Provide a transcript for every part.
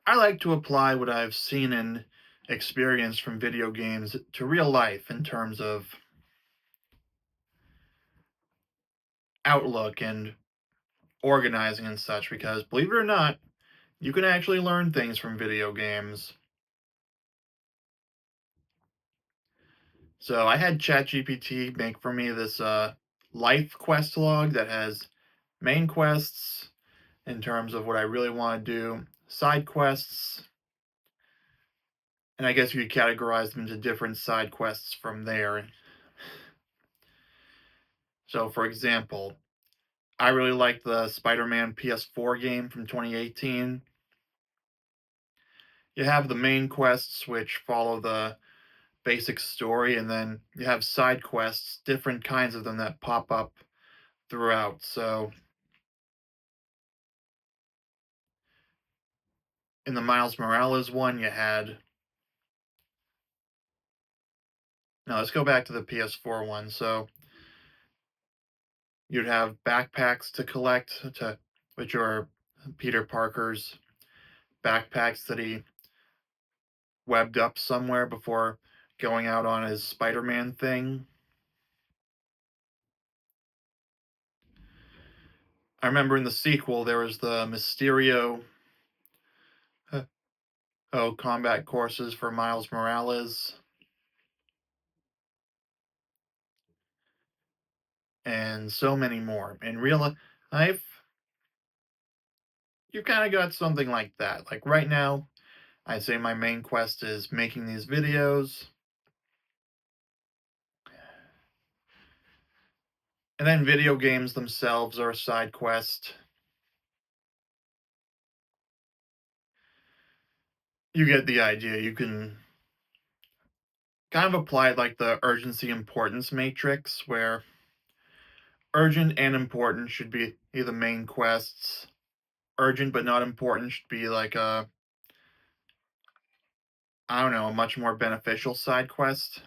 I like to apply what I've seen and experienced from video games to real life in terms of outlook and organizing and such, because believe it or not, you can actually learn things from video games. So I had ChatGPT make for me this life quest log that has main quests in terms of what I really want to do, side quests, and I guess you could categorize them into different side quests from there. So, for example, I really like the Spider-Man PS4 game from 2018. You have the main quests, which follow the basic story, and then you have side quests, different kinds of them that pop up throughout. So, in the Miles Morales one, you had. Now, let's go back to the PS4 one. So, you'd have backpacks to collect, which are Peter Parker's backpacks that he webbed up somewhere before going out on his Spider-Man thing. I remember in the sequel there was the Mysterio uh, combat courses for Miles Morales and so many more. In real life, you kind of got something like that. Like right now, I'd say my main quest is making these videos, and then video games themselves are a side quest. You get the idea. You can kind of apply like the urgency importance matrix, where urgent and important should be the main quests. Urgent but not important should be like a, I don't know, a much more beneficial side quest.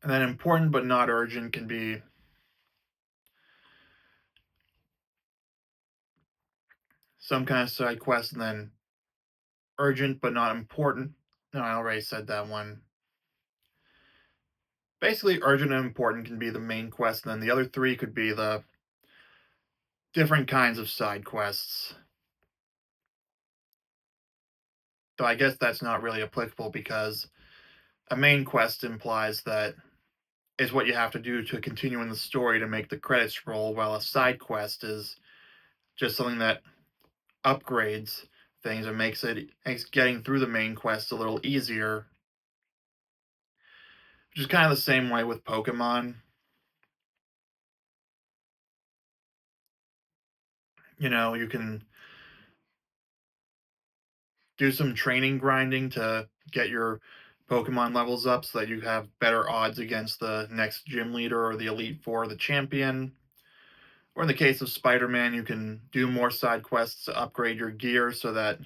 And then important but not urgent can be some kind of side quest, and then urgent but not important. No, I already said that one. Basically, urgent and important can be the main quest, and then the other three could be the different kinds of side quests. Though I guess that's not really applicable because a main quest implies that is what you have to do to continue in the story to make the credits roll, while a side quest is just something that upgrades things and makes getting through the main quest a little easier. Which is kind of the same way with Pokemon. You can do some training grinding to get your Pokemon levels up so that you have better odds against the next gym leader or the Elite Four or the champion. Or in the case of Spider-Man, you can do more side quests to upgrade your gear so that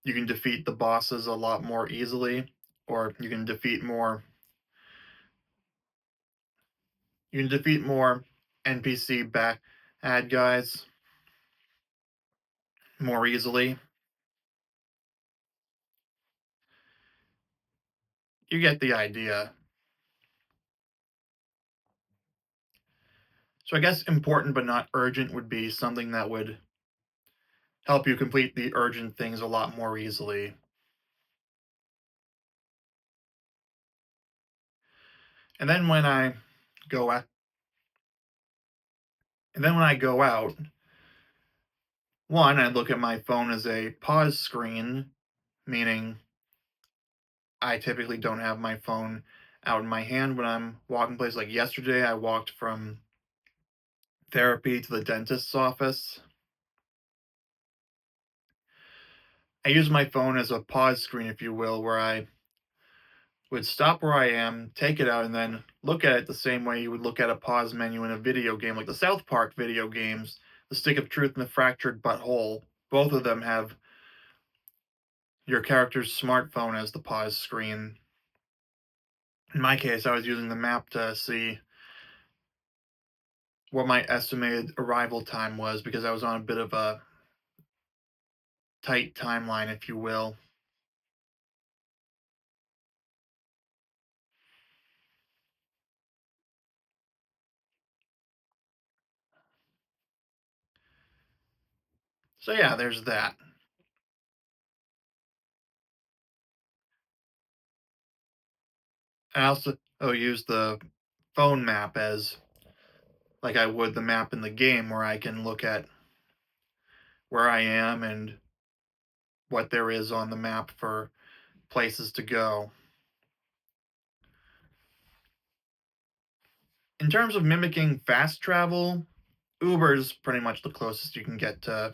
you can defeat the bosses a lot more easily, or you can defeat more NPC bad guys more easily. You get the idea. So I guess important but not urgent would be something that would help you complete the urgent things a lot more easily. And then when I go out, and then when I go out, one, I look at my phone as a pause screen, meaning I typically don't have my phone out in my hand when I'm walking places. Like yesterday, I walked from therapy to the dentist's office. I use my phone as a pause screen, if you will, where I would stop where I am, take it out, and then look at it the same way you would look at a pause menu in a video game, like the South Park video games, The Stick of Truth and the Fractured Butthole. Both of them have your character's smartphone as the pause screen. In my case, I was using the map to see what my estimated arrival time was because I was on a bit of a tight timeline, if you will. So yeah, there's that. I also use the phone map as like I would the map in the game where I can look at where I am and what there is on the map for places to go. In terms of mimicking fast travel, Uber is pretty much the closest you can get to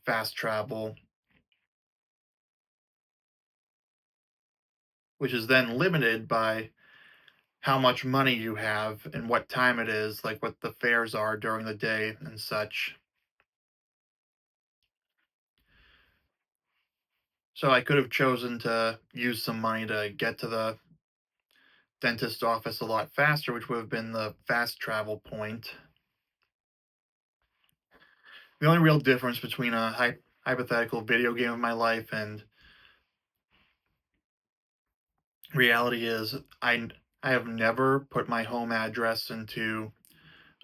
fast travel, which is then limited by how much money you have and what time it is, like what the fares are during the day and such. So I could have chosen to use some money to get to the dentist office a lot faster, which would have been the fast travel point. The only real difference between a hypothetical video game of my life and reality is I have never put my home address into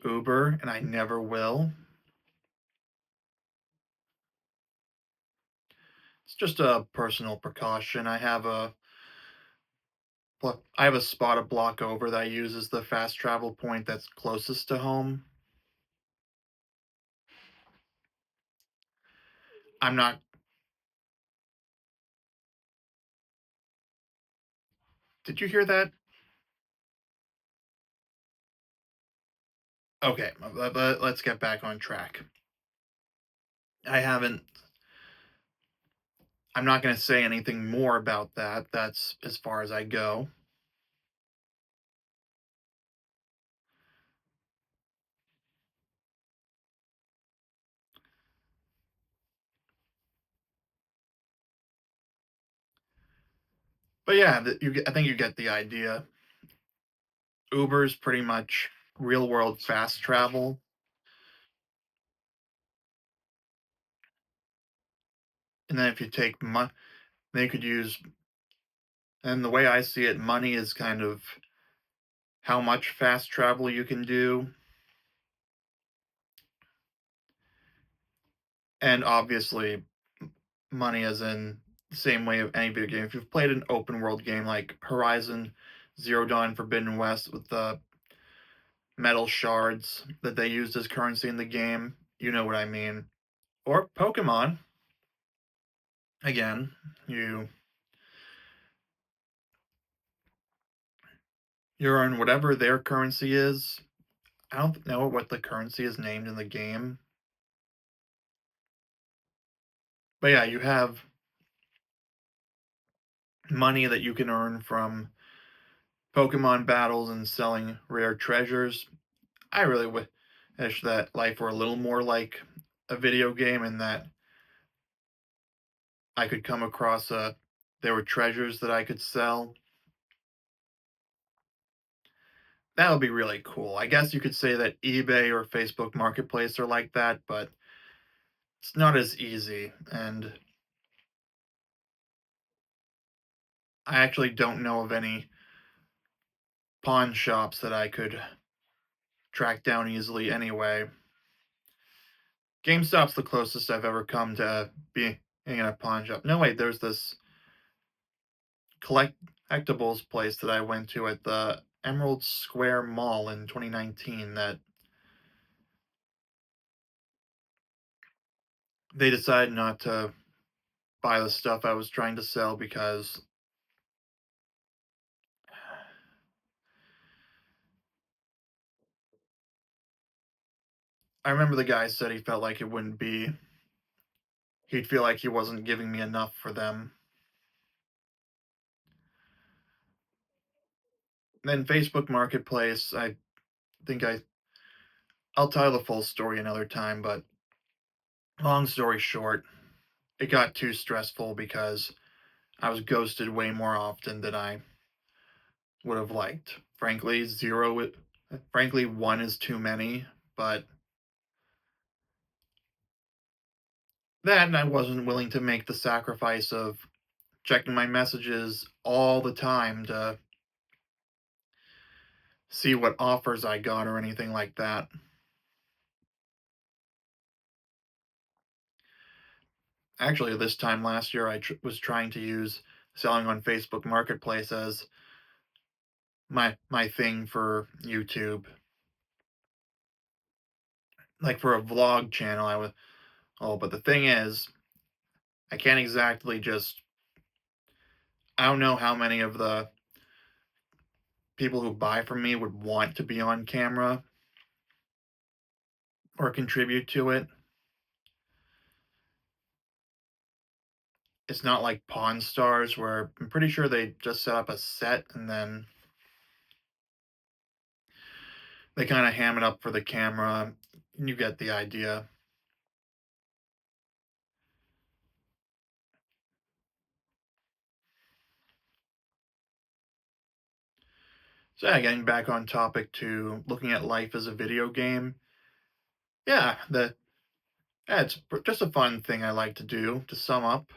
Uber, and I never will. It's just a personal precaution. I have a spot a block over that I use as the fast travel point that's closest to home. I'm not Did you hear that? Okay, let's get back on track. I haven't I'm not gonna say anything more about that. That's as far as I go. But yeah, I think you get the idea. Uber's pretty much real world fast travel. And then if you take money, they could use, and the way I see it, money is kind of how much fast travel you can do. And obviously, money as in the same way of any video game. If you've played an open world game like Horizon Zero Dawn Forbidden West with the metal shards that they used as currency in the game, you know what I mean. Or Pokemon, again, you you earn whatever their currency is. I don't know what the currency is named in the game. But yeah, you have money that you can earn from Pokemon battles and selling rare treasures. I really wish that life were a little more like a video game and that I could come across there were treasures that I could sell. That would be really cool. I guess you could say that eBay or Facebook Marketplace are like that, but it's not as easy. And I actually don't know of any pawn shops that I could track down easily anyway. GameStop's the closest I've ever come to being in a pawn shop. No, wait, there's this collectibles place that I went to at the Emerald Square Mall in 2019 that they decided not to buy the stuff I was trying to sell because I remember the guy said he felt like it wouldn't be, he'd feel like he wasn't giving me enough for them. Then Facebook Marketplace, I think I'll tell the full story another time, but long story short, it got too stressful because I was ghosted way more often than I would have liked. Frankly, Frankly, one is too many, but then I wasn't willing to make the sacrifice of checking my messages all the time to see what offers I got or anything like that. Actually, this time last year, was trying to use selling on Facebook Marketplace as my thing for YouTube. Like for a vlog channel, I was but the thing is, I can't exactly just I don't know how many of the people who buy from me would want to be on camera or contribute to it. It's not like Pawn Stars where I'm pretty sure they just set up a set and then they kind of ham it up for the camera. You get the idea. So yeah, getting back on topic to looking at life as a video game. Yeah, just a fun thing I like to do. To sum up,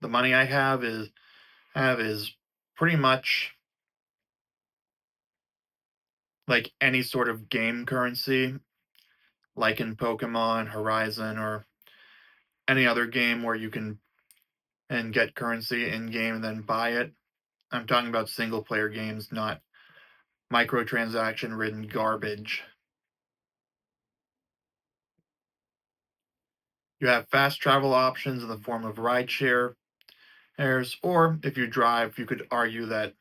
the money I have is pretty much like any sort of game currency, like in Pokemon, Horizon, or any other game where you can and get currency in game and then buy it. I'm talking about single player games, not microtransaction ridden garbage. You have fast travel options in the form of rideshare shares, or if you drive, you could argue that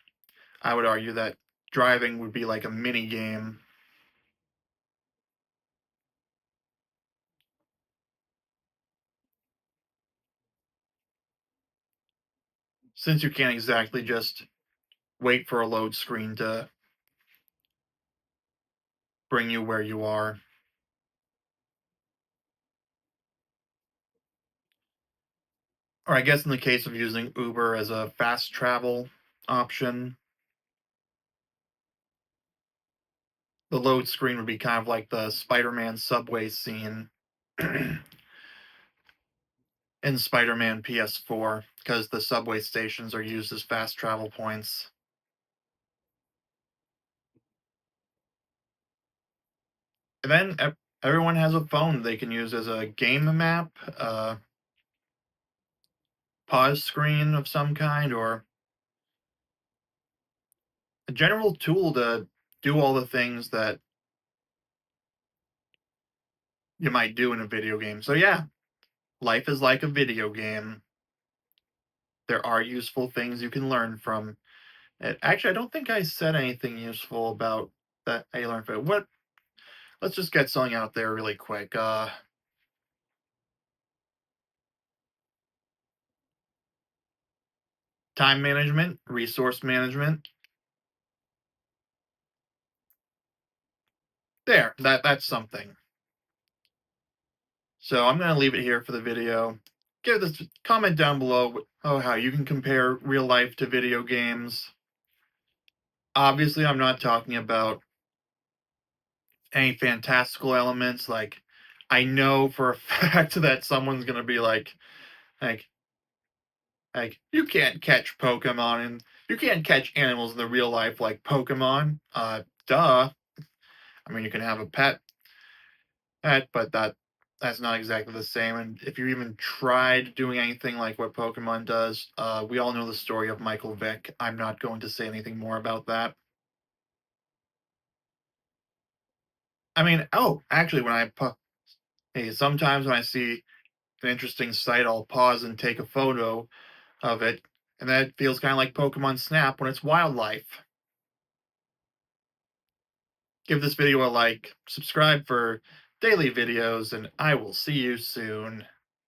I would argue that driving would be like a mini game since you can't exactly just wait for a load screen to bring you where you are. Or I guess in the case of using Uber as a fast travel option, the load screen would be kind of like the Spider-Man subway scene in Spider-Man PS4 because the subway stations are used as fast travel points. And then everyone has a phone they can use as a game map, pause screen of some kind, or a general tool to do all the things that you might do in a video game. So yeah, life is like a video game. There are useful things you can learn from it. Actually, I don't think I said anything useful about that I learned from it. What? Let's just get something out there really quick. Time management, resource management. There, that's something. So I'm gonna leave it here for the video. Give this comment down below. Oh, how you can compare real life to video games. Obviously, I'm not talking about any fantastical elements. Like, I know for a fact that someone's gonna be like, like you can't catch Pokemon and you can't catch animals in the real life like Pokemon. Duh. I mean, you can have a pet, but that's not exactly the same. And if you even tried doing anything like what Pokemon does, we all know the story of Michael Vick. I'm not going to say anything more about that. I mean, oh, actually, hey, sometimes when I see an interesting sight, I'll pause and take a photo of it, and that feels kind of like Pokemon Snap when it's wildlife. Give this video a like, subscribe for daily videos, and I will see you soon.